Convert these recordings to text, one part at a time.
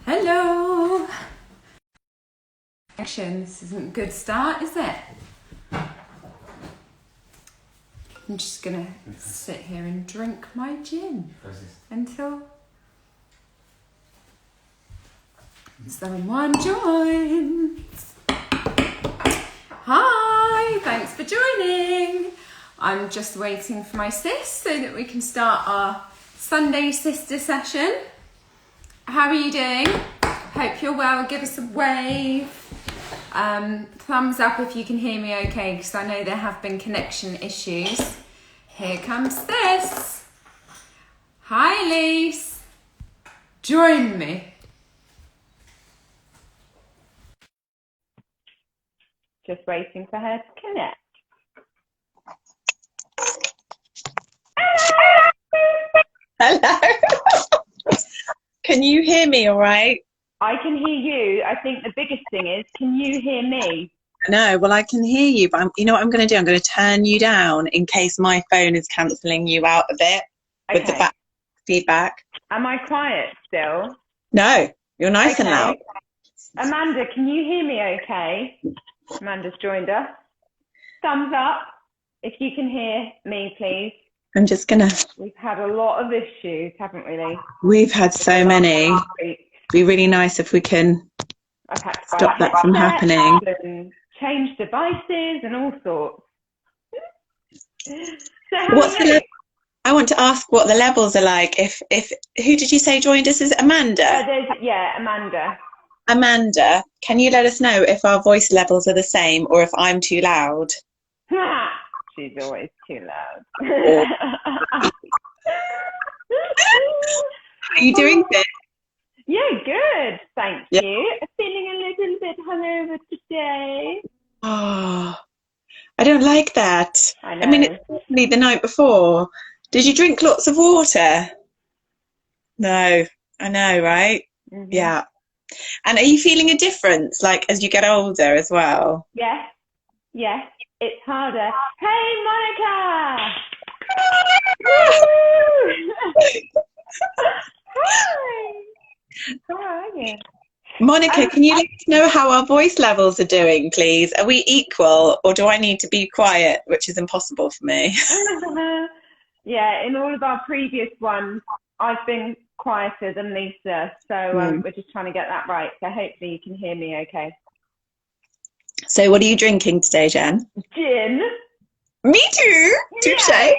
Hello. Action. This isn't a good start, is it? I'm just gonna sit here and drink my gin until someone joins. Hi, thanks for joining. I'm just waiting for my sis so that we can start our Sunday sister session. How are you doing? Hope you're well. Give us a wave. Thumbs up if you can hear me okay, because I know there have been connection issues. Here comes this. Hi, Lise. Join me. Just waiting for her to connect. Hello. Can you hear me all right? I can hear you. I think the biggest thing is, can you hear me? No, well, I can hear you, but you know what I'm going to do? I'm going to turn you down in case my phone is cancelling you out a bit with the back feedback. Am I quiet still? No, you're nice and loud. Amanda, can you hear me okay? Amanda's joined us. Thumbs up if you can hear me, please. I'm just going to... We've had a lot of issues, haven't we, Lee? We've had so many. It'd be really nice if we can stop that from happening. And change devices and all sorts. I want to ask what the levels are like. Who did you say joined us? Is it Amanda? Amanda. Amanda, can you let us know if our voice levels are the same or if I'm too loud? She's always too loud. Are you doing good? Yeah, good. Thank you. Feeling a little bit hungover today. Oh, I don't like that. I know. I mean, it's only the night before. Did you drink lots of water? No, I know, right? Mm-hmm. Yeah. And are you feeling a difference, like, as you get older as well? Yes, it's harder. Hey, Monica! Hi! How are you? Monica, can you let us know how our voice levels are doing, please? Are we equal, or do I need to be quiet, which is impossible for me? Yeah, in all of our previous ones, I've been quieter than Lisa, so we're just trying to get that right. So hopefully you can hear me okay. So what are you drinking today, Jen? Gin. Me too. Touché.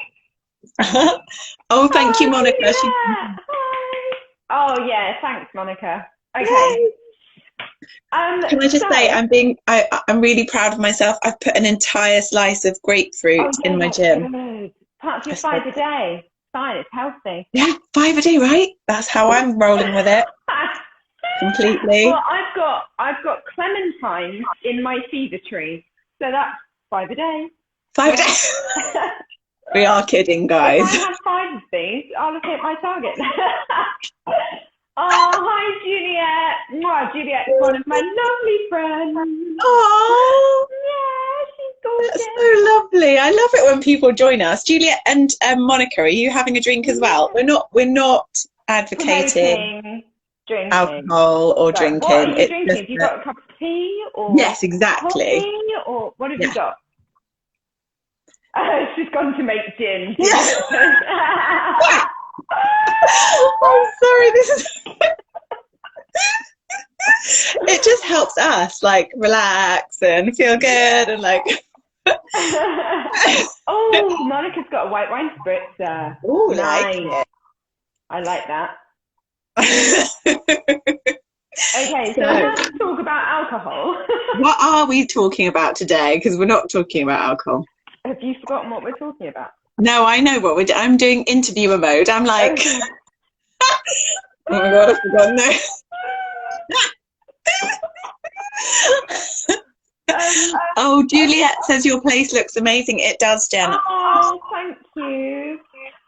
Oh, thank you, Monica. Yeah. Oh yeah, thanks, Monica. Okay. Can I just say I'm really proud of myself. I've put an entire slice of grapefruit in my gym. Good. Can't do 5 a day. Fine, it's healthy. Yeah, 5 a day, right? That's how I'm rolling with it. Completely. Well, I've got clementines in my fever tree, so that's 5 a day. 5 a day. We are kidding, guys. If I have 5 of these, I'll hit my target. Oh, hi, Juliet. Mwah, Juliet's one of my lovely friends. Oh, yeah, she's gorgeous. That's so lovely. I love it when people join us. Juliet and Monica, are you having a drink as well? We're not advocating drinking. Alcohol or drinking. What are you drinking? Have you got a cup of tea or yes, exactly. coffee, or what have you got? She's gone to make gin. I'm sorry, this is it just helps us like relax and feel good and like oh, Monica's got a white wine spritzer. Oh, nice. Like it. I like that. Okay, so let's talk about alcohol. What are we talking about today? Because we're not talking about alcohol. Have you forgotten what we're talking about? No, I know what we're doing. I'm doing interviewer mode. I'm like, oh my God, I've forgotten now. Oh, Juliet says your place looks amazing. It does, Jen. Oh, thank you.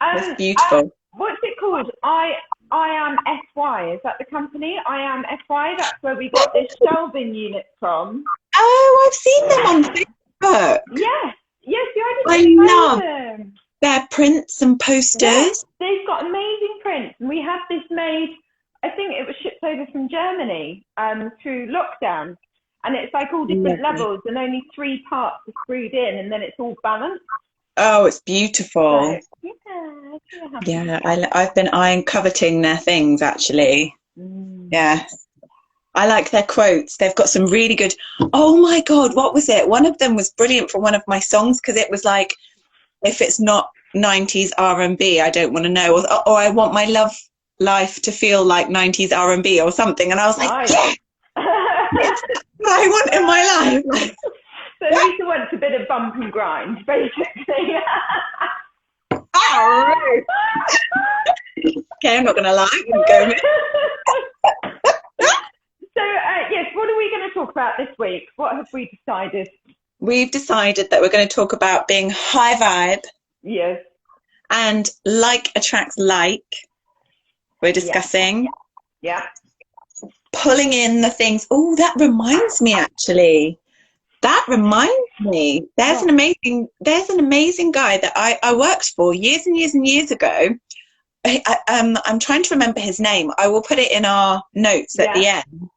It's beautiful. What's it called? I am SY. Is that the company? I am SY. That's where we got this shelving unit from. Oh, I've seen them on Facebook. Yes. Yes, I love them. Their prints and posters. Yes, they've got amazing prints. And we have this made I think it was shipped over from Germany through lockdown. And it's like all different levels, and only 3 parts are screwed in, and then it's all balanced. Oh, it's beautiful. So, yeah, I've been coveting their things, actually. Yeah. I like their quotes. They've got some really good. Oh my God, what was it? One of them was brilliant for one of my songs, because it was like, if it's not 90s R&B, I don't want to know, or I want my love life to feel like 90s R&B or something. And I was like, yeah, what I want in my life. So Lisa wants a bit of bump and grind, basically. Oh, right. Okay, I'm not going to lie. Go with it. So, yes, what are we going to talk about this week? What have we decided? We've decided that we're going to talk about being high vibe. Yes. And like attracts like. We're discussing. Yeah. Pulling in the things. Oh, that reminds me, actually. That reminds me. There's an amazing guy that I worked for years and years and years ago. I'm trying to remember his name. I will put it in our notes at the end.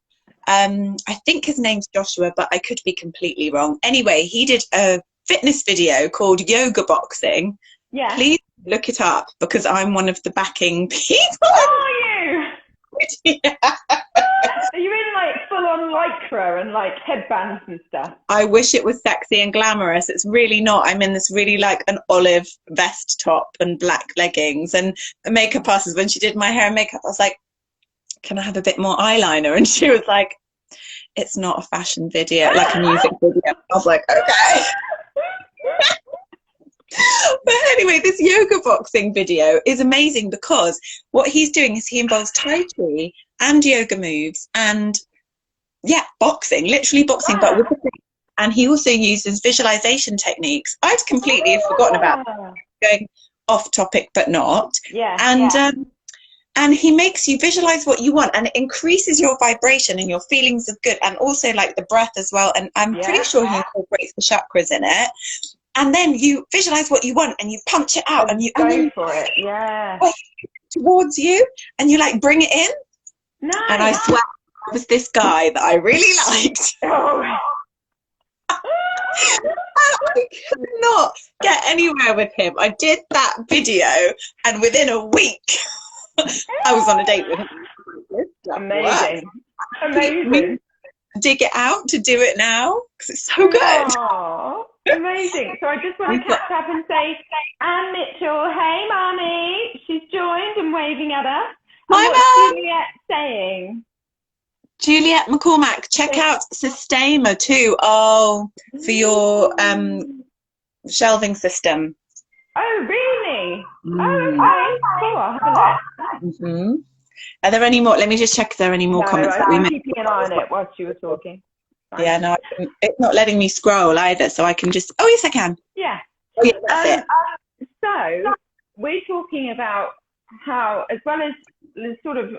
I think his name's Joshua, but I could be completely wrong. Anyway, he did a fitness video called Yoga Boxing. Yeah. Please look it up, because I'm one of the backing people. Are you? Yeah. Are you in like full-on lycra and like headbands and stuff? I wish it was sexy and glamorous. It's really not. I'm in this really like an olive vest top and black leggings, and the makeup artist, when she did my hair and makeup, I was like, can I have a bit more eyeliner? And she was like, it's not a fashion video, like a music video. I was like, okay. But anyway, this yoga boxing video is amazing, because what he's doing is he involves Tai Chi and yoga moves and boxing, literally boxing, but with the thing. And he also uses visualization techniques. I'd completely forgotten about that. Going off topic, but not. And he makes you visualize what you want, and it increases your vibration and your feelings of good, and also like the breath as well. And I'm pretty sure he incorporates the chakras in it. And then you visualize what you want, and you punch it out, and you go for it. Yeah. Towards you, and you like bring it in. Nice. And I swear, it was this guy that I really liked. Oh. I could not get anywhere with him. I did that video, and within a week, I was on a date with him. Amazing. Amazing. Dig it out to do it now, because it's so good. Aww, amazing. So I just want to catch up and say, Anne Mitchell, hey, Mommy. She's joined and waving at us. Hi, Mum. Juliet saying? Juliet McCormack, check out Systema too. Oh, for your shelving system. Oh, really? Oh, okay. Cool. I'll have a look. Are there any more? Let me just check if there are any more comments that we made. keeping an eye on it whilst you were talking. Fine. Yeah, no, it's not letting me scroll either, so I can just. Oh, yes, I can. Yeah. Oh, yeah, that's it. So we're talking about how, as well as the sort of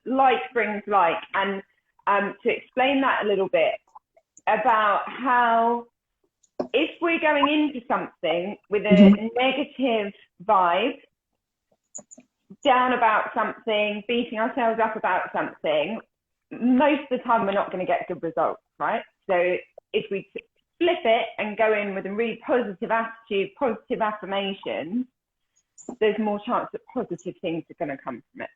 like brings like, and to explain that a little bit about how if we're going into something with a negative vibe, down about something, beating ourselves up about something, most of the time we're not going to get good results, right? So if we flip it and go in with a really positive attitude, positive affirmations, there's more chance that positive things are going to come from it.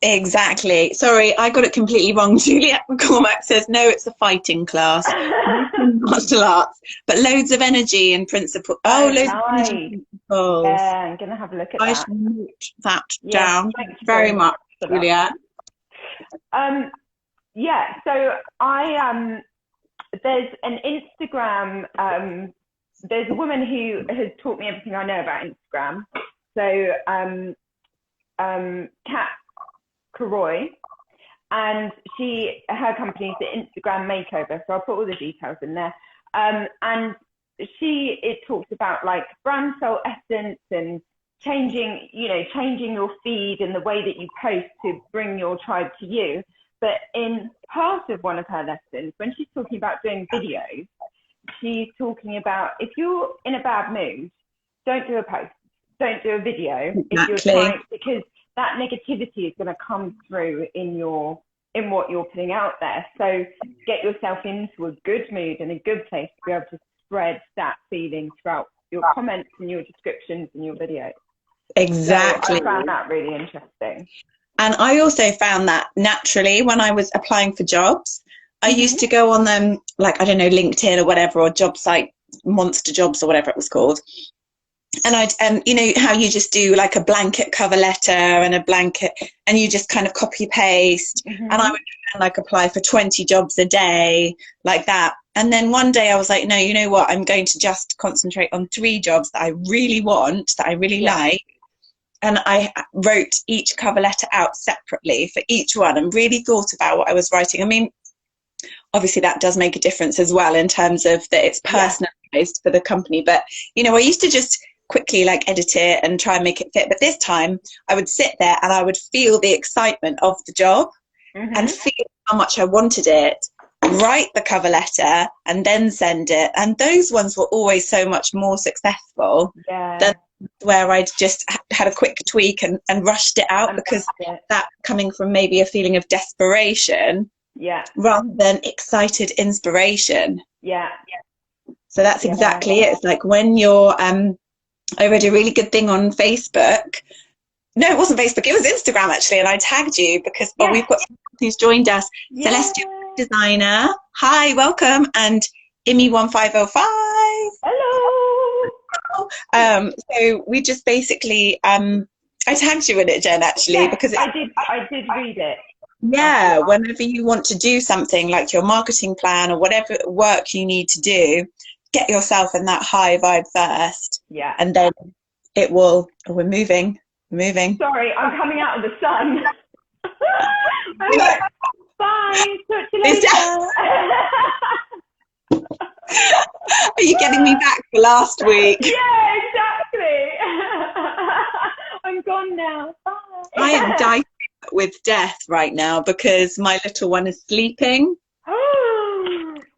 Exactly. Sorry, I got it completely wrong. Juliet McCormack says, no, it's a fighting class. Martial arts. But loads of energy and principle. Oh, loads of energy principles. Yeah, I'm going to have a look at that. I should note that down. Thank you very much, Juliet. Yeah, so there's an Instagram, there's a woman who has taught me everything I know about Instagram. So Kat Karoy, and her company is the Instagram Makeover, so I'll put all the details in there. And it talks about like brand soul essence and changing your feed and the way that you post to bring your tribe to you. But in part of one of her lessons, when she's talking about doing videos, she's talking about if you're in a bad mood, don't do a post, don't do a video. Exactly. If you're trying, because that negativity is going to come through in what you're putting out there. So get yourself into a good mood and a good place to be able to spread that feeling throughout your comments and your descriptions and your videos. Exactly. So I found that really interesting. And I also found that naturally when I was applying for jobs, I used to go on them, like, I don't know, LinkedIn or whatever, or job site, Monster Jobs or whatever it was called. And I'd, you know, how you just do like a blanket cover letter and a blanket, and you just kind of copy paste. And I would like apply for 20 jobs a day, like that. And then one day I was like, no, you know what? I'm going to just concentrate on 3 jobs that I really want, that I really like. And I wrote each cover letter out separately for each one and really thought about what I was writing. I mean, obviously that does make a difference as well in terms of that it's personalized for the company. But, you know, I used to just quickly like edit it and try and make it fit. But this time I would sit there and I would feel the excitement of the job and feel how much I wanted it, write the cover letter and then send it. And those ones were always so much more successful than where I'd just had a quick tweak and rushed it out, because that coming from maybe a feeling of desperation rather than excited inspiration. So that's exactly it. It's like when you're I read a really good thing on Facebook. No, it wasn't Facebook, it was Instagram actually, and I tagged you because we've got someone who's joined us, Celestial Designer. Hi, welcome, and Imi1505. Hello. So we just basically I tagged you in it, Jen, actually, because I did read it. Yeah, whenever you want to do something like your marketing plan or whatever work you need to do, get yourself in that high vibe first. And then it will, we're moving. Sorry, I'm coming out of the sun. I'm like, bye, talk to you later. Are you getting me back for last week? Yeah, exactly. I'm gone now. Bye. I am dying with death right now because my little one is sleeping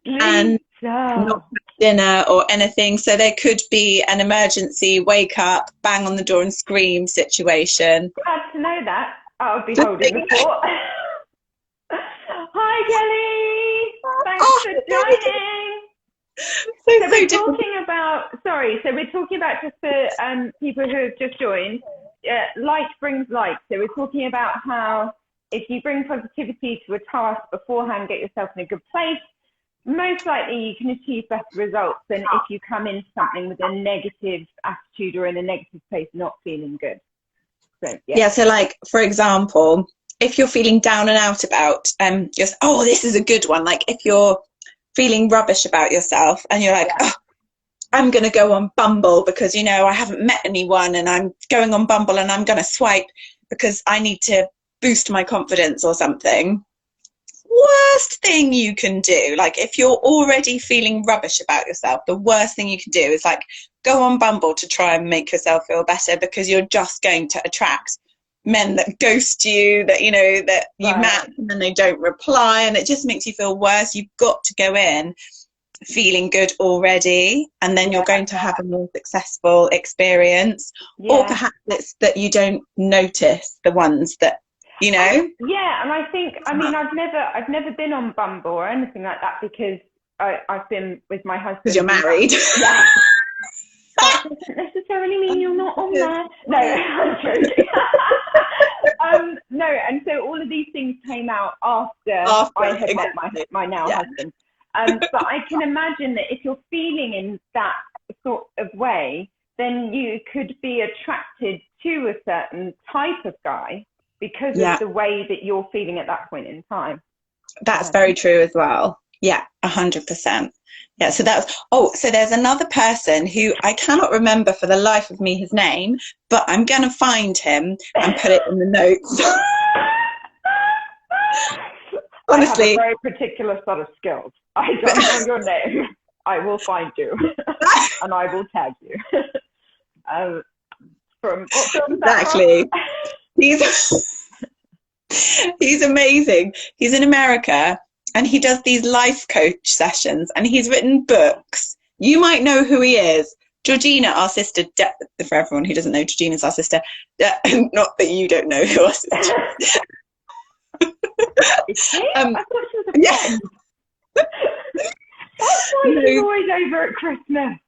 and not had dinner or anything. So there could be an emergency wake up, bang on the door and scream situation. Glad to know that. I'll be holding the fort. Hi, Kelly. Thanks for joining. So we're talking about, just for people who have just joined, light brings light. So we're talking about how if you bring positivity to a task beforehand, get yourself in a good place, most likely you can achieve better results than if you come into something with a negative attitude or in a negative place, not feeling good. So, so like, for example, if you're feeling down and out about, this is a good one. Like if you're feeling rubbish about yourself and you're like, I'm going to go on Bumble because, you know, I haven't met anyone, and I'm going on Bumble and I'm going to swipe because I need to boost my confidence or something. Worst thing you can do, like if you're already feeling rubbish about yourself, the worst thing you can do is like go on Bumble to try and make yourself feel better, because you're just going to attract men that ghost you, that, you know, that you match and then they don't reply, and it just makes you feel worse. You've got to go in feeling good already, and then you're going to have a more successful experience. Or perhaps it's that you don't notice the ones that, you know. And I think, I mean, I've never been on Bumble or anything like that because I've been with my husband. Because you're married. That doesn't necessarily mean you're not on there. No, I'm joking. No, and so all of these things came out after I had met my now husband. But I can imagine that if you're feeling in that sort of way, then you could be attracted to a certain type of guy because of the way that you're feeling at that point in time. That's very true as well. Yeah, 100%. Yeah, so so there's another person who I cannot remember for the life of me his name, but I'm going to find him and put it in the notes. Honestly. I have a very particular set of skills. I don't know your name. I will find you and I will tag you. From what film is that exactly. He's amazing. He's in America. And he does these life coach sessions, and he's written books. You might know who he is. Georgina, our sister, for everyone who doesn't know, Georgina's our sister. Not that you don't know who our sister is. Is she? I thought she was a yeah. friend. That's why she's always over at Christmas.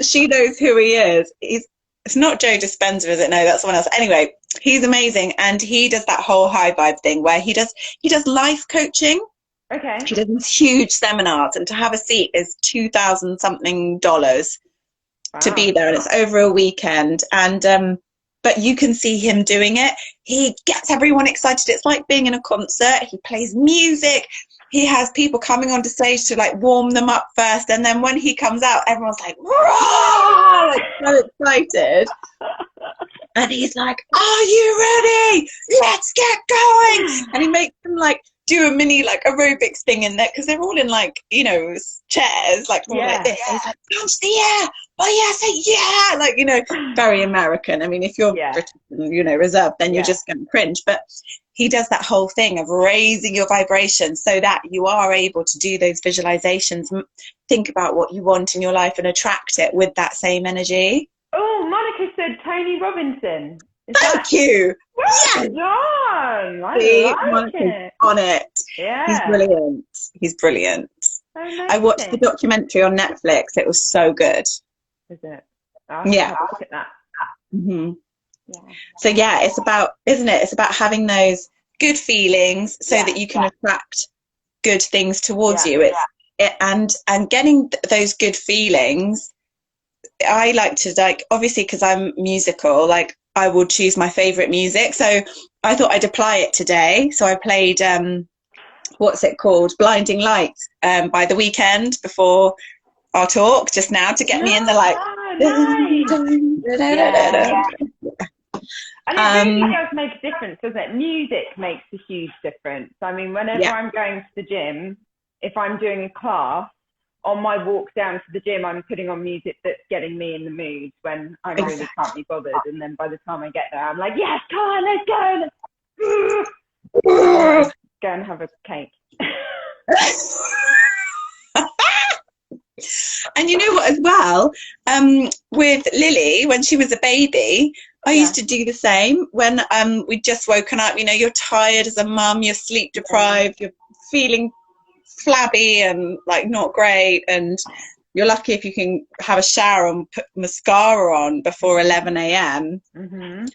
She knows who he is. It's not Joe Dispenza, is it? No, that's someone else. Anyway, he's amazing, and he does that whole high vibe thing where he does life coaching. Okay. He does these huge seminars, and to have a seat is $2,000 something to be there, and it's over a weekend. And but you can see him doing it. He gets everyone excited. It's like being in a concert. He plays music. He has people coming onto stage to like warm them up first, and then when he comes out, everyone's like, "Whoa!" Like so excited. And he's like, "Are you ready? Let's get going!" And he makes them like do a mini like aerobics thing in there because they're all in like, you know, chairs like all like this. And he's like, "Punch the air! Oh yeah, say yeah!" Like, you know, very American. I mean, if you're British, you know, reserved, then you're just going to cringe. But he does that whole thing of raising your vibration so that you are able to do those visualizations, think about what you want in your life and attract it with that same energy. Oh, Monica said Tony Robinson. Thank you. Well done. I like it. On it. Yeah. He's brilliant. He's brilliant. I watched the documentary on Netflix. It was so good. Is it? I'll have a look at that. Mm-hmm. Yeah. So yeah, it's about, isn't it? It's about having those good feelings so that you can attract good things towards you. And getting those good feelings. I like to, like, obviously because I'm musical, like I will choose my favorite music. So I thought I'd apply it today. So I played what's it called? Blinding Lights by The Weeknd before our talk just now to get me in the like. And it really does make a difference, doesn't it? Music makes a huge difference. I mean, whenever I'm going to the gym, if I'm doing a class, on my walk down to the gym, I'm putting on music that's getting me in the mood when I really can't be bothered. And then by the time I get there, I'm like, yes, come on, let's go. Go and have a cake. And you know what, as well, with Lily, when she was a baby, I used to do the same when we'd just woken up. You know, you're tired as a mum, you're sleep deprived, you're feeling flabby and like not great, and you're lucky if you can have a shower and put mascara on before 11 a.m.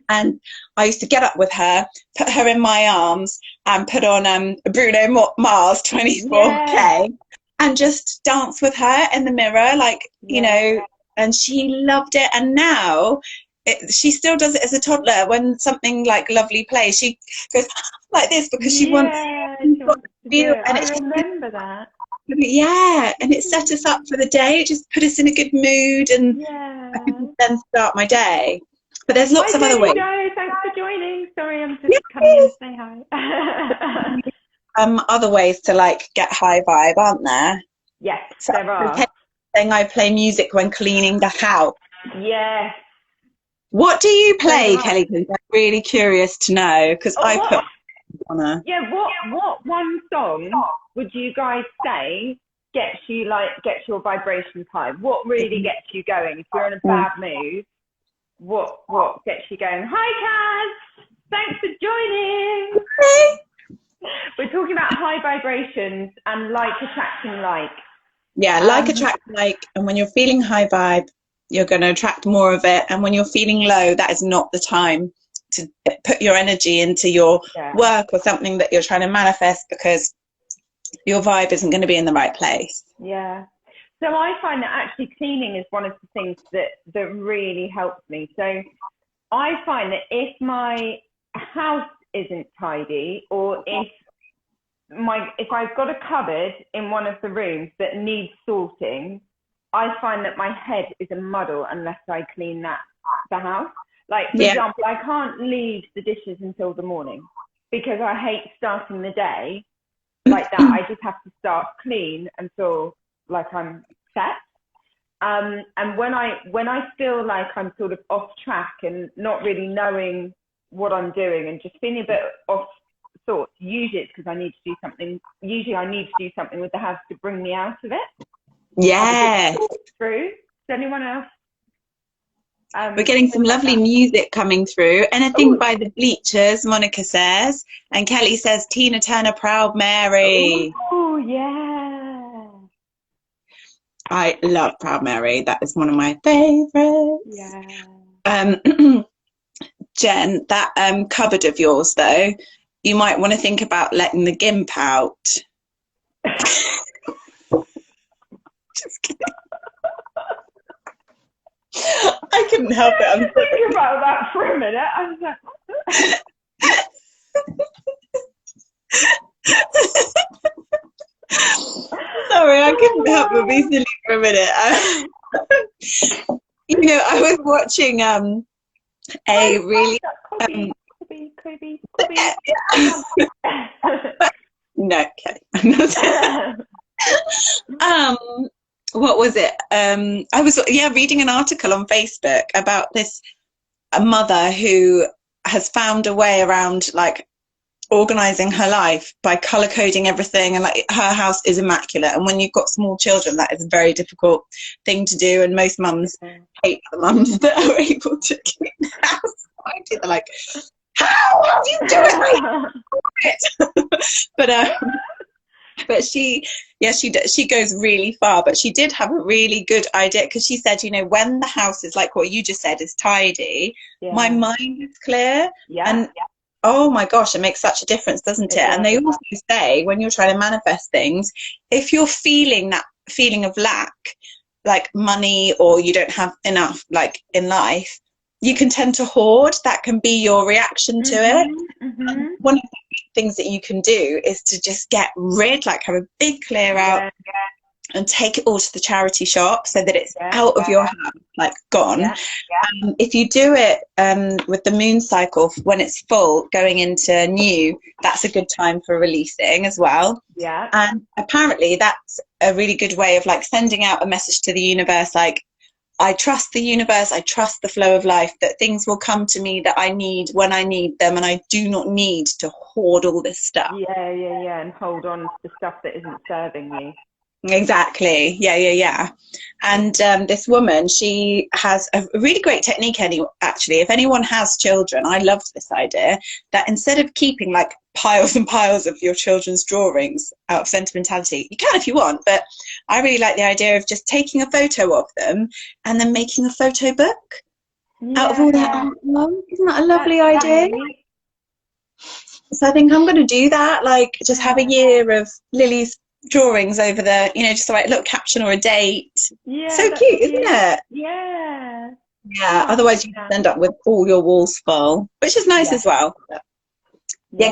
And I used to get up with her, put her in my arms and put on Bruno Mars 24K and just dance with her in the mirror, like, you know, and she loved it. And now she still does it as a toddler. When something like lovely plays, she goes like this because she wants to feel. And I remember that. Yeah, and it set us up for the day. It just put us in a good mood, and I could then start my day. But there's lots of other ways. Joe, thanks for joining. Sorry, I'm just coming in to say hi. Other ways to like get high vibe, aren't there? Yes, there are. I play music when cleaning the house. Yes. What do you play, Kelly? I'm really curious to know because I put on a. Yeah, what one song would you guys say gets your vibrations high? What really gets you going? If you're in a bad mood, what gets you going? Hi, Kaz. Thanks for joining. We're talking about high vibrations and like attracting like. Yeah, like attract like, and when you're feeling high vibe, you're going to attract more of it. And when you're feeling low, that is not the time to put your energy into your work or something that you're trying to manifest, because your vibe isn't going to be in the right place. Yeah. So I find that actually cleaning is one of the things that really helps me. So I find that if my house isn't tidy, or if I've got a cupboard in one of the rooms that needs sorting, I find that my head is a muddle unless I clean the house. Like, for example, I can't leave the dishes until the morning because I hate starting the day like that. I just have to start clean and feel like I'm set. And when I feel like I'm sort of off track and not really knowing what I'm doing and just feeling a bit off thoughts, usually it's because I need to do something. Usually I need to do something with the house to bring me out of it. Yeah. Through. Is anyone else? We're getting some lovely music coming through. Anything by the Bleachers, Monica says. And Kelly says, Tina Turner, Proud Mary. Oh, yeah. I love Proud Mary. That is one of my favourites. Yeah. Jen, that cupboard of yours, though, you might want to think about letting the gimp out. Just kidding. I couldn't help it. I'm thinking about that for a minute. I was like, sorry, I couldn't help but be silly for a minute. You know, I was watching a really Kobe. No, Kelly, I'm not. What was it? I was reading an article on Facebook about a mother who has found a way around like organizing her life by color coding everything, and like her house is immaculate, and when you've got small children that is a very difficult thing to do, and most mums hate the mums that are able to clean the house. They're like, how do you do it? But she goes really far, but she did have a really good idea, because she said, you know, when the house is like what you just said, is tidy, my mind is clear. And oh my gosh, it makes such a difference, doesn't it? And they also say, when you're trying to manifest things, if you're feeling that feeling of lack, like money, or you don't have enough like in life, you can tend to hoard. That can be your reaction to it. One of the things that you can do is to just get rid, like have a big clear out and take it all to the charity shop so that it's out of your house, like gone. If you do it with the moon cycle, when it's full going into new, that's a good time for releasing as well. And apparently that's a really good way of like sending out a message to the universe, like, I trust the universe, I trust the flow of life, that things will come to me that I need when I need them, and I do not need to hoard all this stuff. And hold on to the stuff that isn't serving me. Exactly. And this woman, she has a really great technique, actually. If anyone has children, I loved this idea, that instead of keeping like piles and piles of your children's drawings out of sentimentality, you can if you want, but I really like the idea of just taking a photo of them and then making a photo book out of all that artwork. Isn't that a lovely idea? So I think I'm going to do that, like just have a year of Lily's drawings over the, you know, just like a little caption or a date. So cute, isn't it? Otherwise you end up with all your walls full, which is nice as well.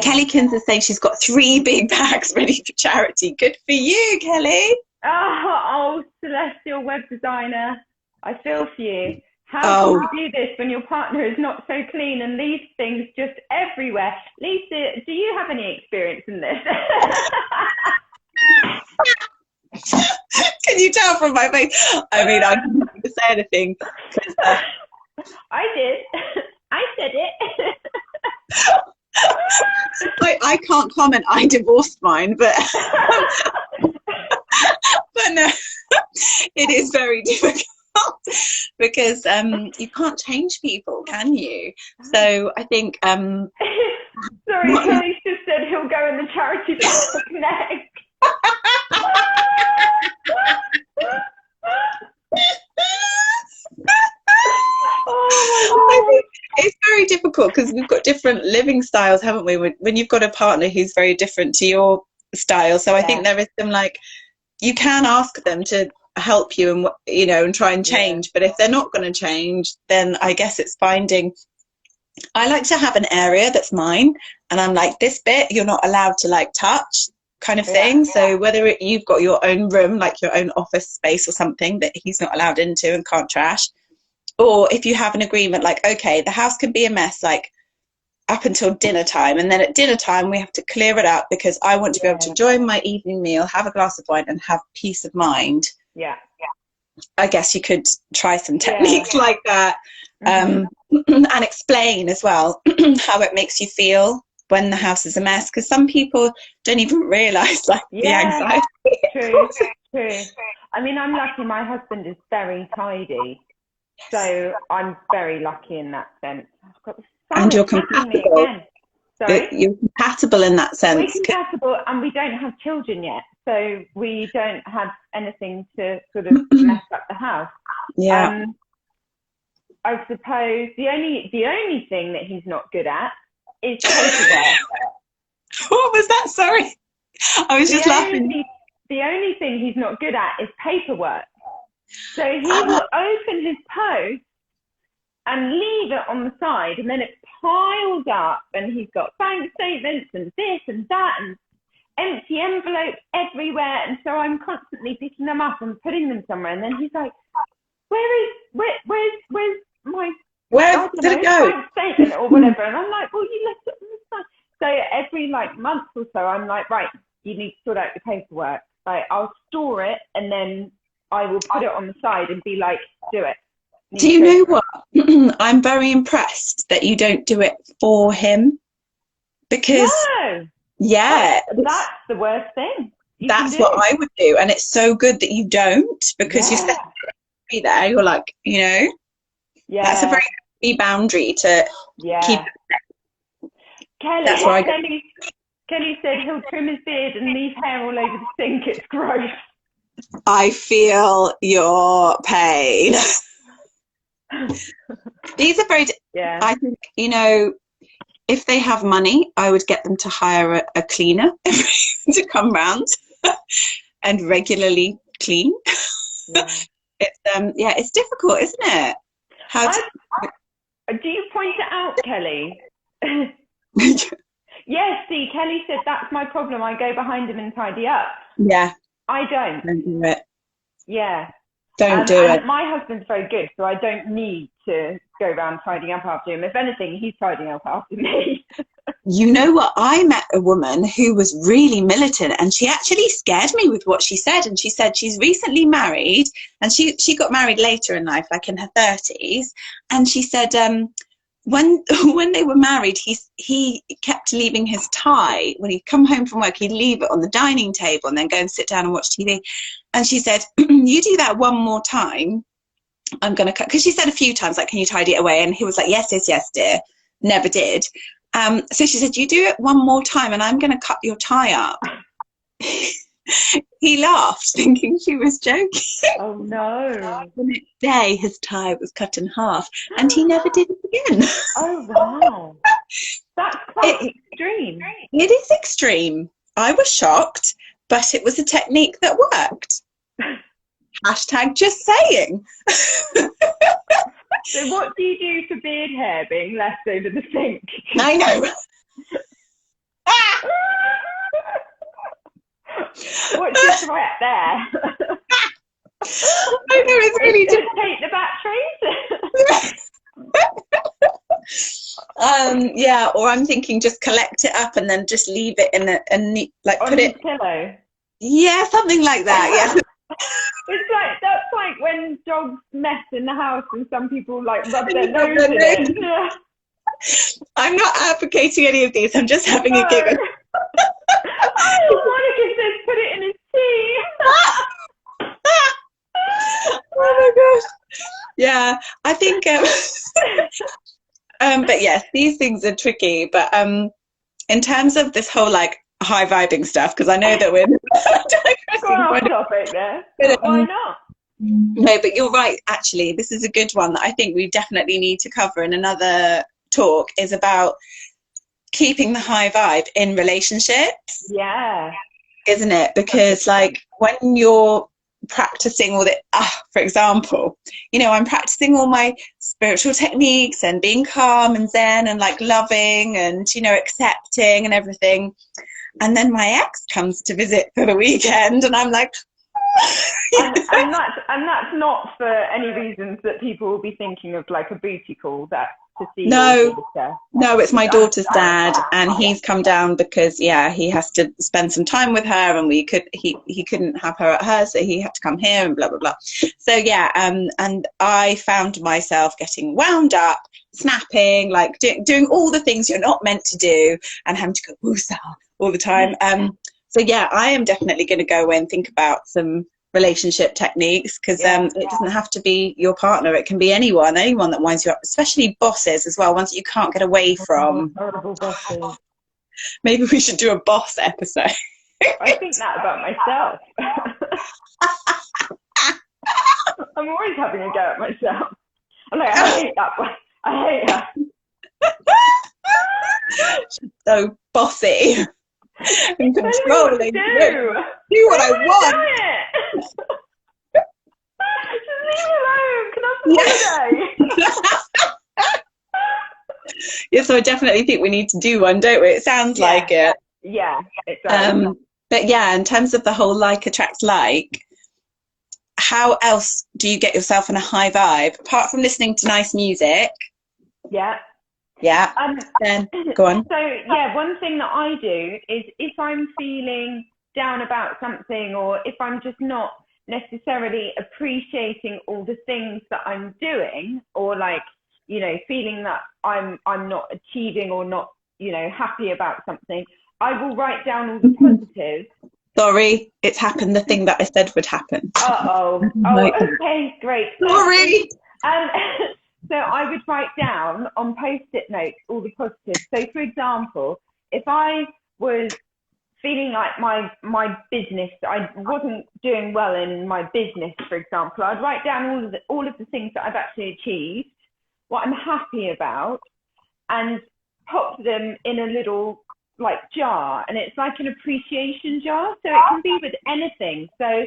Kelly Kins is saying she's got 3 big bags ready for charity. Good for you, Kelly. Oh, celestial web designer, I feel for you. How can you do this when your partner is not so clean and leaves things just everywhere? Lisa, do you have any experience in this? Can you tell from my face? I mean, I couldn't even say anything. I did. I said it. I can't comment. I divorced mine, but but no, it is very difficult because you can't change people, can you? So I think sorry, Kelly just said he'll go in the charity book next. I think it's very difficult because we've got different living styles, haven't we? When you've got a partner who's very different to your style, so I think there is some, like, you can ask them to help you and, you know, and try and change, but if they're not going to change, then I guess it's finding. I like to have an area that's mine, and I'm like, this bit you're not allowed to like touch, kind of thing. So whether you've got your own room, like your own office space or something that he's not allowed into and can't trash, or if you have an agreement like, okay, the house can be a mess like up until dinner time, and then at dinner time we have to clear it up because I want to be able to enjoy my evening meal, have a glass of wine and have peace of mind. I guess you could try some techniques like that, and explain as well how it makes you feel. when the house is a mess, because some people don't even realize like the Yeah, anxiety. true. I mean, I'm lucky my husband is very tidy, so I'm very lucky in that sense. I've got the sun And you're hitting me compatible. again. Sorry? You're compatible in that sense. We're compatible, and we don't have children yet, so we don't have anything to sort of mess up the house. Yeah. I suppose the only thing that he's not good at is paperwork. What was that? Sorry, I was just laughing. The only thing he's not good at is paperwork. So he will open his post and leave it on the side, and then it piles up, and he's got bank statements and this and that and empty envelopes everywhere, and so I'm constantly picking them up and putting them somewhere, and then he's like, where's my Did it go? bank statement or whatever? And I'm like, well, you left it on the side. So every like month or so, I'm like, right, you need to sort out your paperwork. Like, I'll store it, and then I will put it on the side and be like, do it. Do you know what? I'm very impressed that you don't do it for him, because that's the worst thing. That's what I would do, and it's so good that you don't, because you set it there. You're like, that's a very key boundary to keep. Kelly said he'll trim his beard and leave hair all over the sink. It's gross. I feel your pain. These are very. I think, if they have money, I would get them to hire a cleaner to come round and regularly clean. It's difficult, isn't it? Do you point it out, Kelly? Yes, see, Kelly said that's my problem. I go behind him and tidy up. Yeah. I don't. Don't do it. Yeah. Don't do it. My husband's very good, so I don't need to go around tidying up after him. If anything, he's tidying up after me. You know what? I met a woman who was really militant, and she actually scared me with what she said. And she said she's recently married, and she got married later in life, like in her 30s. And she said when they were married, he kept leaving his tie. When he'd come home from work, he'd leave it on the dining table and then go and sit down and watch TV. And she said, you do that one more time, I'm going to cut. Because she said a few times, like, can you tidy it away? And he was like, yes, dear. Never did. So she said, you do it one more time and I'm going to cut your tie up. He laughed, thinking she was joking. Oh, no. The next day, his tie was cut in half, and he never did it again. Oh, wow. That's quite extreme. It is extreme. I was shocked, but it was a technique that worked. Hashtag just saying. So what do you do for beard hair being left over the sink? I know. What's your threat there? I know, it's really just take the batteries. Or I'm thinking just collect it up and then just leave it in a neat, like, on put it pillow. Yeah, something like that. Yeah. That's like when dogs mess in the house and some people like rub their nose in it. Yeah. I'm not advocating any of these. I'm just having a giggle. Monica says put it in his tea. Oh my gosh. Yeah, I think but yes, these things are tricky. But in terms of this whole like high vibing stuff, because I know that we're off topic there. But why not? No, but you're right. Actually, this is a good one that I think we definitely need to cover in another talk, is about keeping the high vibe in relationships. Yeah. Isn't it? Because like when you're practicing all the, for example, I'm practicing all my spiritual techniques and being calm and zen and like loving and, accepting and everything. And then my ex comes to visit for the weekend and I'm like, and that's not for any reasons that people will be thinking of, like a booty call. That's to see your daughter. No, it's my daughter's dad, and he's come down because he has to spend some time with her, and he couldn't have her at hers, so he had to come here and blah blah blah. So and I found myself getting wound up, snapping, like doing all the things you're not meant to do, and having to go woosah all the time. So I am definitely going to go away and think about some relationship techniques, because it doesn't have to be your partner, it can be anyone that winds you up, especially bosses as well, ones that you can't get away from. Horrible bosses. Maybe we should do a boss episode. I think that about myself. I'm always having a go at myself. I'm like, I hate that one. I hate her. So bossy and controlling. Do what I want. Just leave me alone. Can I have some holiday? Yeah, so I definitely think we need to do one, don't we? It sounds like it. Yeah, it does. But in terms of the whole like attracts like, how else do you get yourself in a high vibe apart from listening to nice music? Then go on. So one thing that I do is, if I'm feeling down about something, or if I'm just not necessarily appreciating all the things that I'm doing, or like, feeling that I'm not achieving or not, happy about something, I will write down all the positives. Sorry, it's happened, the thing that I said would happen. Okay, great. Sorry. So I would write down on Post-it notes all the positives. So for example, if I was feeling like my business, I wasn't doing well in my business, for example, I'd write down all of the things that I've actually achieved, what I'm happy about, and pop them in a little like jar, and it's like an appreciation jar, so it can be with anything. So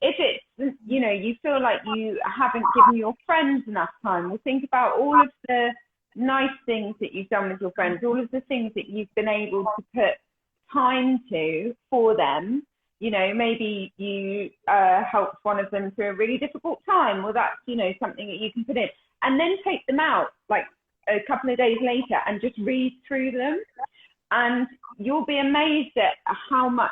if it's, you feel like you haven't given your friends enough time, well, think about all of the nice things that you've done with your friends, all of the things that you've been able to put time to for them. Maybe you helped one of them through a really difficult time. Well, that's, something that you can put in, and then take them out like a couple of days later and just read through them. And you'll be amazed at how much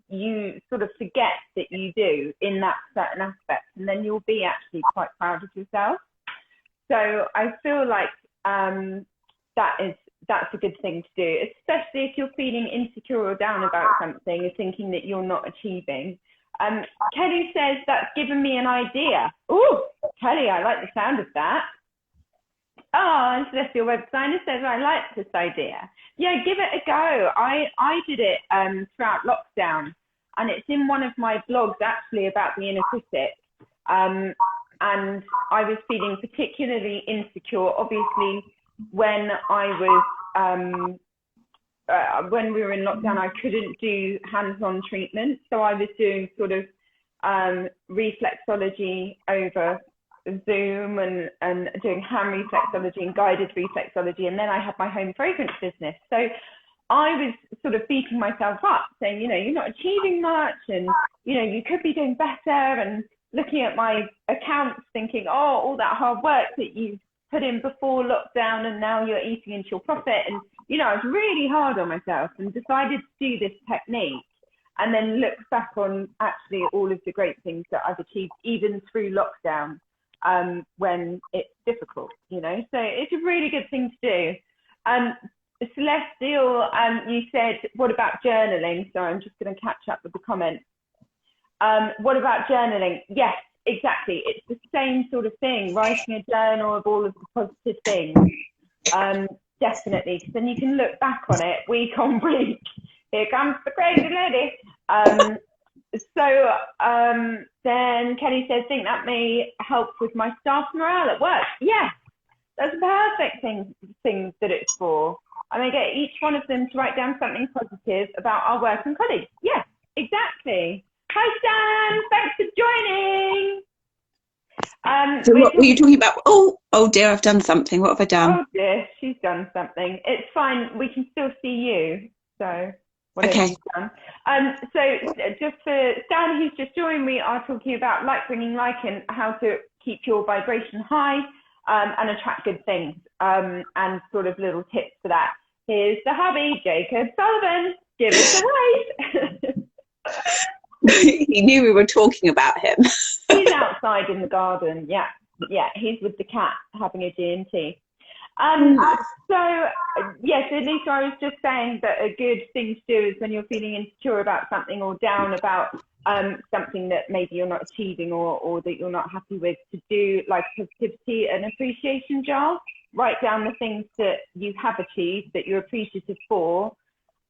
you sort of forget that you do in that certain aspect, and then you'll be actually quite proud of yourself. So I feel like that's a good thing to do, especially if you're feeling insecure or down about something or thinking that you're not achieving. Kelly says, that's given me an idea. Oh, Kelly, I like the sound of that. Oh, and Celestial Web Designer says, I like this idea. Yeah, give it a go. I did it throughout lockdown, and it's in one of my blogs actually about the inner critic. And I was feeling particularly insecure, obviously, when I was, when we were in lockdown, I couldn't do hands-on treatment. So I was doing sort of reflexology over Zoom and doing hand reflexology and guided reflexology, and then I had my home fragrance business. So I was sort of beating myself up, saying, you're not achieving much, and you could be doing better, and looking at my accounts thinking, all that hard work that you've put in before lockdown, and now you're eating into your profit. And I was really hard on myself, and decided to do this technique, and then look back on actually all of the great things that I've achieved even through lockdown. When it's difficult, so it's a really good thing to do. Celestial, you said, what about journaling? So I'm just going to catch up with the comment. What about journaling? Yes, exactly. It's the same sort of thing, writing a journal of all of the positive things. Definitely, because then you can look back on it week on week. Here comes the crazy lady. So then Kelly says, think that may help with my staff morale at work. Yes, that's a perfect thing that it's for. I'm going to get each one of them to write down something positive about our work and colleagues. Yes, exactly. Hi, Stan. Thanks for joining. So what were you talking about? Oh dear, I've done something. What have I done? Oh dear, she's done something. It's fine. We can still see you. So whatever Okay. you've done. So just for Stan, who's just joined, we are talking about like bringing like and how to keep your vibration high and attract good things, and sort of little tips for that. Here's the hubby, Jacob Sullivan. Give us a wave. He knew we were talking about him. He's outside in the garden. Yeah, he's with the cat having a G&T. So Lisa, I was just saying that a good thing to do is when you're feeling insecure about something or down about something that maybe you're not achieving or that you're not happy with, to do like positivity and appreciation jar. Write down the things that you have achieved that you're appreciative for,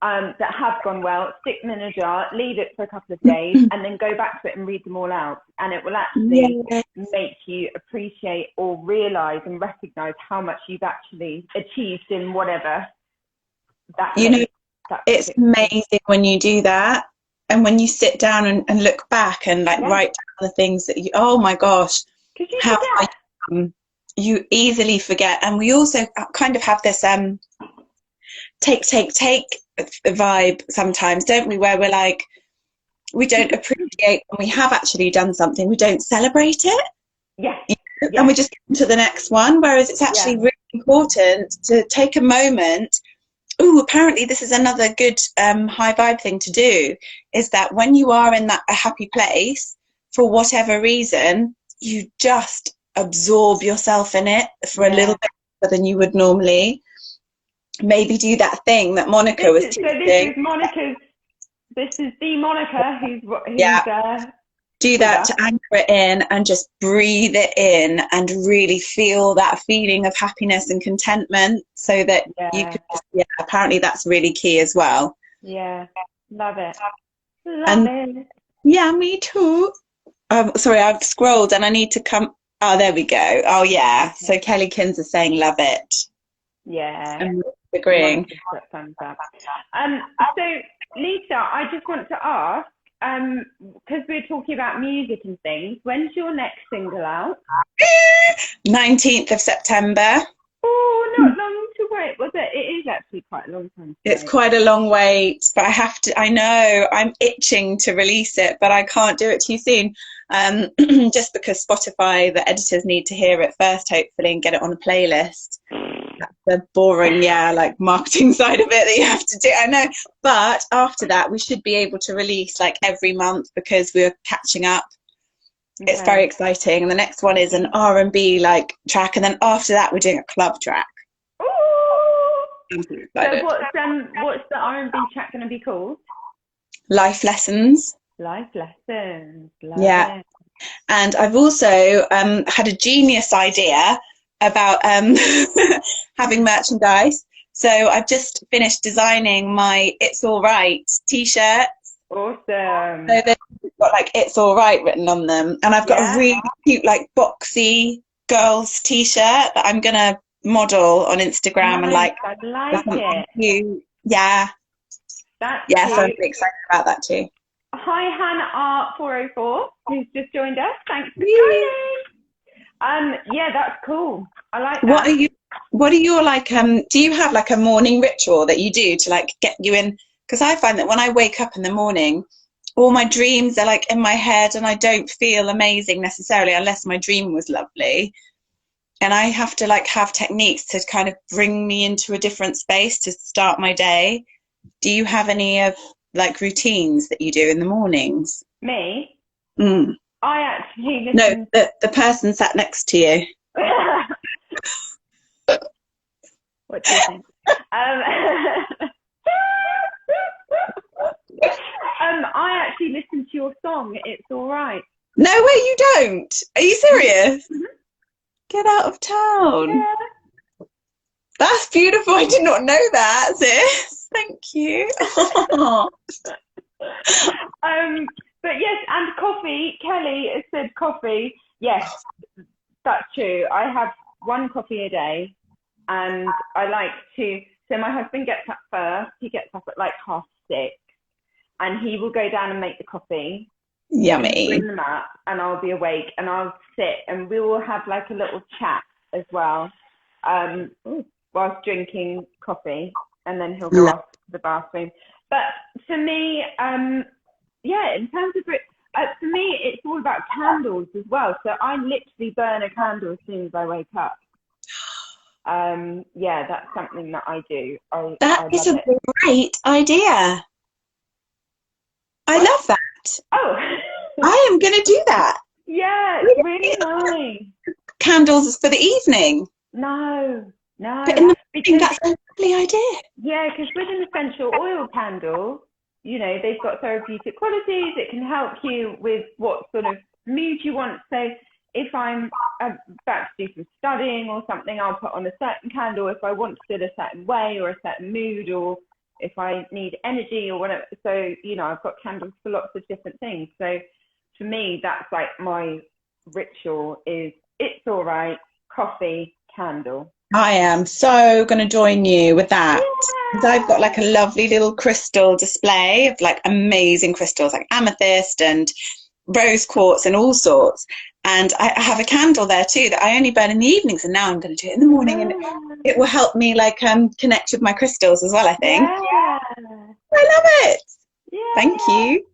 that have gone well, stick them in a jar, leave it for a couple of days, and then go back to it and read them all out. And it will actually make you appreciate or realise and recognise how much you've actually achieved in whatever that is. It's amazing when you do that. And when you sit down and look back and like write down the things that you, oh my gosh, how you easily forget. And we also kind of have this take vibe sometimes, don't we, where we're like, we don't appreciate when we have actually done something, we don't celebrate it, and we just get to the next one, whereas it's actually really important to take a moment. Apparently this is another good high vibe thing to do, is that when you are in that a happy place for whatever reason, you just absorb yourself in it for a little bit more than you would normally. Maybe do that thing that Monica was teaching. So this is Monica's. This is the Monica who's do that to anchor it in and just breathe it in and really feel that feeling of happiness and contentment, so that you can apparently that's really key as well. Love it. Yeah, me too. Sorry, I've scrolled and I need to come. Oh, there we go. Oh yeah, so Kelly Kins is saying love it. I'm agreeing. So Lisa, I just want to ask, because we're talking about music and things, when's your next single out? 19th of September. Oh, not long to wait, was it? It is actually quite a long time to wait. It's quite a long wait, but I know, I'm itching to release it, but I can't do it too soon. Just because Spotify, the editors need to hear it first, hopefully, and get it on a playlist. That's the boring, like marketing side of it that you have to do. I know, but after that, we should be able to release like every month because we're catching up. It's very exciting. And the next one is an R&B like track, and then after that, we're doing a club track. So what's the R&B track going to be called? Life Lessons. Life Lessons. Love it. And I've also had a genius idea about having merchandise. So I've just finished designing my It's All Right t-shirts. Awesome. So they've got like It's All Right written on them. And I've got a really cute like boxy girls t-shirt that I'm going to model on Instagram. And like, I like it. Cute. Yeah. That's cute. So I'm really excited about that too. Hi Hannah R404, who's just joined us. Thanks for joining. That's cool. I like that. What are your like do you have like a morning ritual that you do to like get you in? Because I find that when I wake up in the morning, all my dreams are like in my head and I don't feel amazing necessarily unless my dream was lovely. And I have to like have techniques to kind of bring me into a different space to start my day. Do you have any of like routines that you do in the mornings? Me? I actually listen. No, the person sat next to you. What do you think? I actually listen to your song, It's All Right. No way, you don't. Are you serious? Get out of town. Yeah. That's beautiful. I did not know that, sis. Thank you. But yes, and coffee. Kelly has said coffee. Yes, that's true. I have one coffee a day, and I like to. So my husband gets up first. He gets up at like 6:30, and he will go down and make the coffee. Yummy. Bring them up, and I'll be awake, and I'll sit, and we will have like a little chat as well, whilst drinking coffee, and then he'll go off to the bathroom. But for me, yeah, in terms of for me, it's all about candles as well. So I literally burn a candle as soon as I wake up. Yeah, that's something that I do. That I is love a it. great idea. I What? love that. Oh, I am going to do that. yeah, it's really nice. Candles for the evening. No, But in the morning, because that's a lovely idea. yeah, because with an essential oil candle, you know, they've got therapeutic qualities. It can help you with what sort of mood you want. So if I'm about to do some studying or something, I'll put on a certain candle. If I want to feel a certain way or a certain mood, or if I need energy or whatever. So, you know, I've got candles for lots of different things. So for me, that's like my ritual is it's all right, coffee, candle. I am so going to join you with that. Because I've got like a lovely little crystal display of like amazing crystals like amethyst and rose quartz and all sorts. And I have a candle there too that I only burn in the evenings, and now I'm going to do it in the morning, and it will help me like connect with my crystals as well, I think. Yeah. I love it. Yeah. Thank you.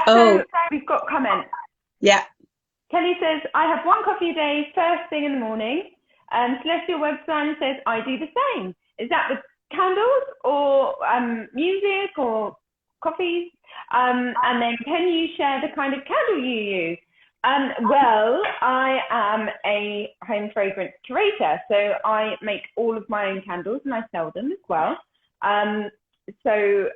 So we've got comments. Yeah. Kelly says, I have one coffee a day, first thing in the morning. Celestial Websign says, I do the same. Is that with candles or music or coffees? And then can you share the kind of candle you use? Well, I am a home fragrance curator, so I make all of my own candles and I sell them as well. So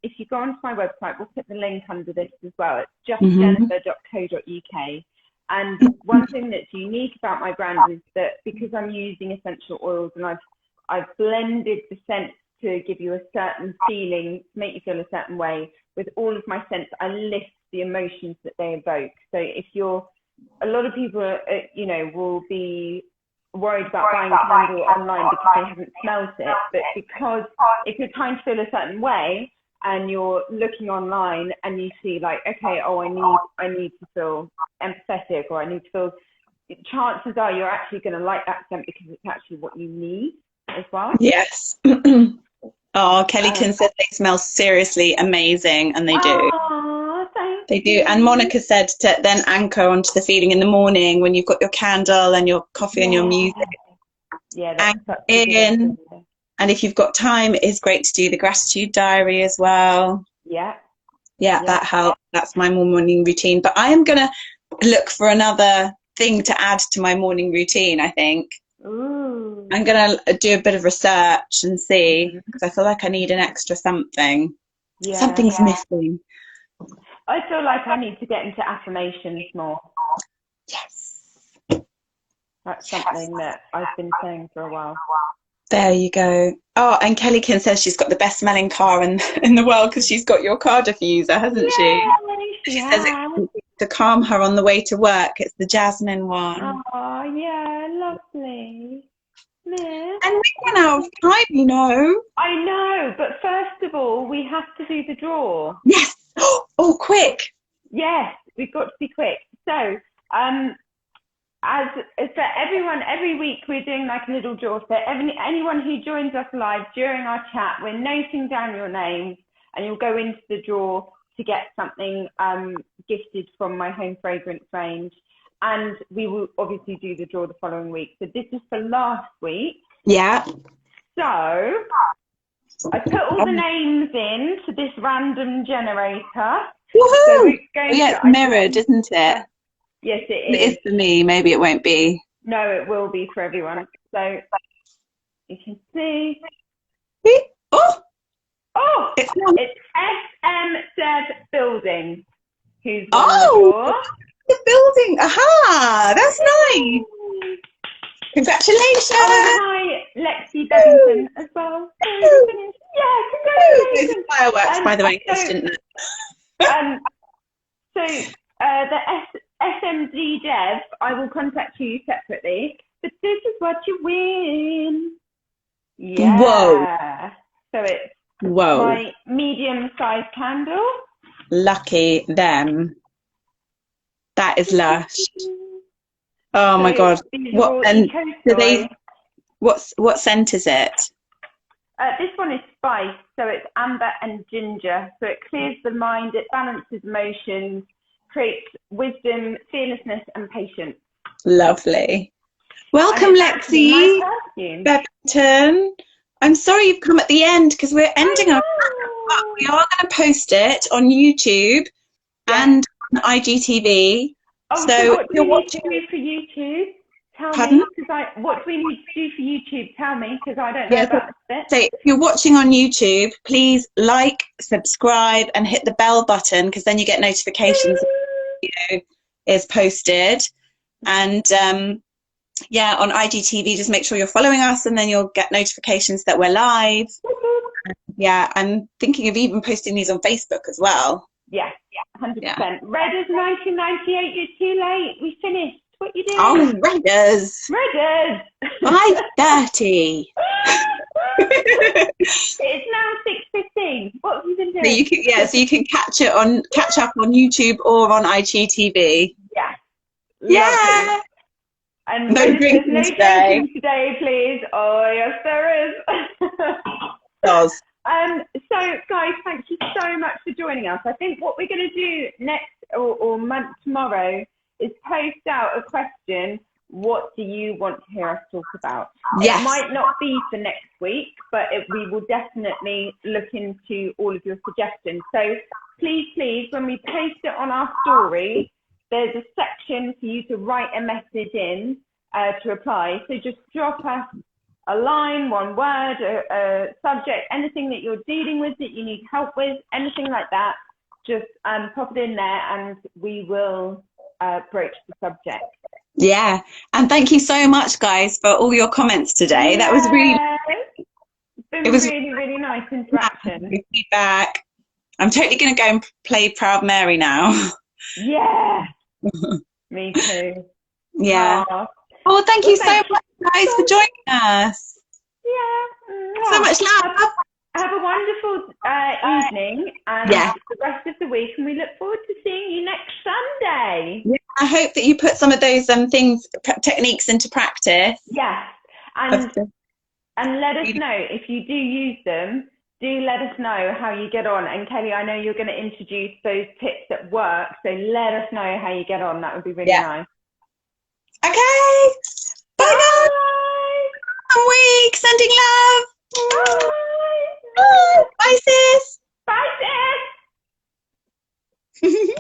if you go onto my website, we'll put the link under this as well. It's justjennifer.co.uk. And one thing that's unique about my brand is that because I'm using essential oils and I've blended the scents to give you a certain feeling, to make you feel a certain way, with all of my scents, I lift the emotions that they evoke. So if a lot of people, you know, will be worried about buying a candle online because they haven't smelt it, but because if you're trying to feel a certain way and you're looking online and you see like, okay, oh, I need to feel empathetic, or I need to feel, chances are you're actually going to like that scent because it's actually what you need as well. Yes. Oh, Kellykin said they smell seriously amazing, and they do. Oh, thank They do. And Monica said to then anchor onto the feeling in the morning when you've got your candle and your coffee and your music. Yeah, that's Anchor in. And if you've got time, it is great to do the gratitude diary as well. Yeah, that helps. That's my morning routine. But I am going to look for another thing to add to my morning routine, I think. Ooh. I'm going to do a bit of research and see, because I feel like I need an extra something. Yeah. Something's missing. I feel like I need to get into affirmations more. Yes. That's something that I've been saying for a while. There you go. Oh, and Kellykin says she's got the best smelling car in the world because she's got your car diffuser, hasn't she? She says it to calm her on the way to work. It's the jasmine one. Oh, yeah, lovely. Miss. And we run out of time, you know. I know, but first of all, we have to do the draw. Yes. Oh, quick. Yes, we've got to be quick. So, as for everyone, every week we're doing like a little draw. So anyone who joins us live during our chat, we're noting down your names, and you'll go into the draw to get something gifted from my home fragrance range. And we will obviously do the draw the following week. So this is for last week. Yeah. So I put all the names in to this random generator. Woohoo! So it's mirrored, isn't it? Yes, it is. It is for me. Maybe it won't be. No, it will be for everyone. So you can see. Oh, it's SM Building. Who's won the draw? The building. Aha! That's nice. Congratulations. Hi, Lexi Bennington as well. Yeah, congratulations. Those fireworks, by the way, didn't know. So the SMD Dev, I will contact you separately, but this is what you win. Yeah. Whoa. So it's my medium-sized candle. Lucky them. That is lush. Oh my god. What scent is it? This one is spice, so it's amber and ginger. So it clears the mind, it balances emotions, creates wisdom, fearlessness, and patience. Lovely. Welcome, Lexi. Beppington. I'm sorry you've come at the end because we're ending our but we are going to post it on YouTube and on IGTV. Oh, so what do we need to do for YouTube? Tell me, what do we need to do for YouTube? Tell me, because I don't know about this bit. So if you're watching on YouTube, please like, subscribe, and hit the bell button because then you get notifications when the video is posted. And yeah, on IGTV, just make sure you're following us, and then you'll get notifications that we're live. Yeah, I'm thinking of even posting these on Facebook as well. Yeah, 100%. Redders 1998, you're too late. We finished. What you doing? Oh, Redders. 5:30. It's now 6:15. What have you been doing? So you can catch up on YouTube or on IGTV. Yeah. Yeah. And no drinking today, please. Oh, yes, there is. Does. So, guys, thank you so much for joining us. I think what we're going to do next or tomorrow is post out a question. What do you want to hear us talk about? Yes. It might not be for next week, but we will definitely look into all of your suggestions. So please, when we post it on our story, there's a section for you to write a message in to reply. So just drop us a line, one word, a subject, anything that you're dealing with that you need help with, anything like that. Just pop it in there and we will broach the subject. Yeah, and thank you so much, guys, for all your comments today. That was really, really nice interaction. Feedback. I'm totally going to go and play Proud Mary now. Yeah, me too. Yeah. Oh, thank you so much, guys, for joining us. Yeah. So much love. Have a wonderful evening and the rest of the week, and we look forward to seeing you next Sunday. Yeah, I hope that you put some of those techniques into practice. Yes, and let us know if you do use them. Do let us know how you get on. And Kelly, I know you're going to introduce those tips at work, so let us know how you get on. That would be really nice. Okay. Bye. Week. Sending love. Bye. Bye, sis. Bye, sis.